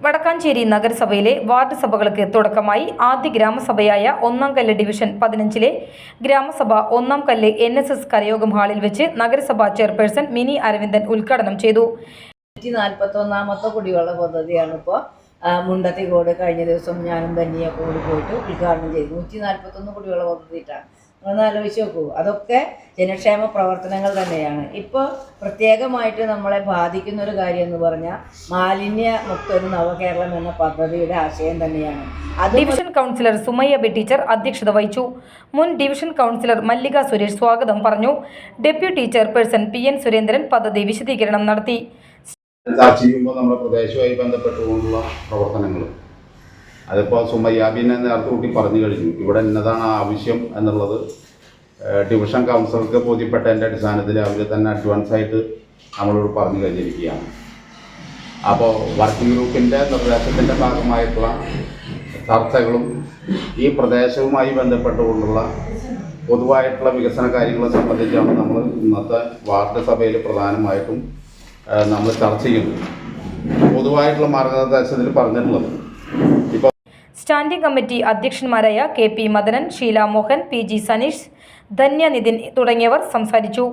വടക്കാഞ്ചേരി നഗരസഭയിലെ വാർഡ് സഭകൾക്ക് തുടക്കമായി. ആദ്യ ഗ്രാമസഭയായ ഒന്നാംകല്ല് ഡിവിഷൻ 15-ലെ ഗ്രാമസഭ ഒന്നാംകല്ല് NSS കരയോഗം ഹാളിൽ വെച്ച് നഗരസഭാ ചെയർപേഴ്സൺ മിനി അരവിന്ദൻ ഉദ്ഘാടനം ചെയ്തു. 141ാമത്തെ കുടിവെള്ള പദ്ധതിയാണ് ഇപ്പോൾ മുണ്ടത്തിക്കോട് കഴിഞ്ഞ ദിവസം ഞാനും ധന്യൊക്കെ കൂടി പോയിട്ട് ഉദ്ഘാടനം ചെയ്തു. 141 കുടിവെള്ള പദ്ധതിയിട്ടാണ്. ഒന്ന് ആലോചിച്ച് നോക്കൂ. അതൊക്കെ ജനക്ഷേമ പ്രവർത്തനങ്ങൾ തന്നെയാണ്. ഇപ്പോൾ പ്രത്യേകമായിട്ട് നമ്മളെ ബാധിക്കുന്ന ഒരു കാര്യം എന്ന് പറഞ്ഞാൽ മാലിന്യമുക്ത ഒരു നവകേരളം എന്ന പദ്ധതിയുടെ ആശയം തന്നെയാണ്. Division councillor Sumayya B teacher അധ്യക്ഷത വഹിച്ചു. മുൻ ഡിവിഷൻ കൗൺസിലർ മല്ലിക സുരേഷ് സ്വാഗതം പറഞ്ഞു. ഡെപ്യൂട്ടി ചെയർപേഴ്സൺ PN സുരേന്ദ്രൻ പദ്ധതി വിശദീകരണം നടത്തി. ചെയ്യുമ്പോൾ നമ്മുടെ പ്രദേശവുമായി ബന്ധപ്പെട്ടുകൊണ്ടുള്ള പ്രവർത്തനങ്ങൾ അതിപ്പോൾ സുമയ്യാബിനെ നേരത്തെ കൂട്ടി പറഞ്ഞു കഴിഞ്ഞു. ഇവിടെ എന്നതാണ് ആവശ്യം എന്നുള്ളത് ഡിവിഷൻ കൗൺസിലർക്ക് ബോധ്യപ്പെട്ടതിൻ്റെ അടിസ്ഥാനത്തിൽ അവർ തന്നെ അഡ്വാൻസായിട്ട് നമ്മളോട് പറഞ്ഞു കഴിഞ്ഞിരിക്കുകയാണ്. അപ്പോൾ വർക്കിംഗ് ഗ്രൂപ്പിൻ്റെ നിർദ്ദേശത്തിൻ്റെ ഭാഗമായിട്ടുള്ള ചർച്ചകളും ഈ പ്രദേശവുമായി ബന്ധപ്പെട്ടുകൊണ്ടുള്ള പൊതുവായിട്ടുള്ള വികസന കാര്യങ്ങളെ സംബന്ധിച്ചാണ് നമ്മൾ ഇന്നത്തെ വാർഡ് സഭയിൽ പ്രധാനമായിട്ടും നമ്മൾ ചർച്ച ചെയ്യുന്നത്. പൊതുവായിട്ടുള്ള മാർഗനിർദ്ദേശത്തിൽ പറഞ്ഞിട്ടുള്ളത് ഇപ്പോൾ സ്റ്റാൻഡിംഗ് കമ്മിറ്റി അധ്യക്ഷന്മാരായ KP മദനൻ, ഷീല മോഹൻ, PG സനീഷ്, ധന്യ നിതിൻ തുടങ്ങിയവർ സംസാരിച്ചു.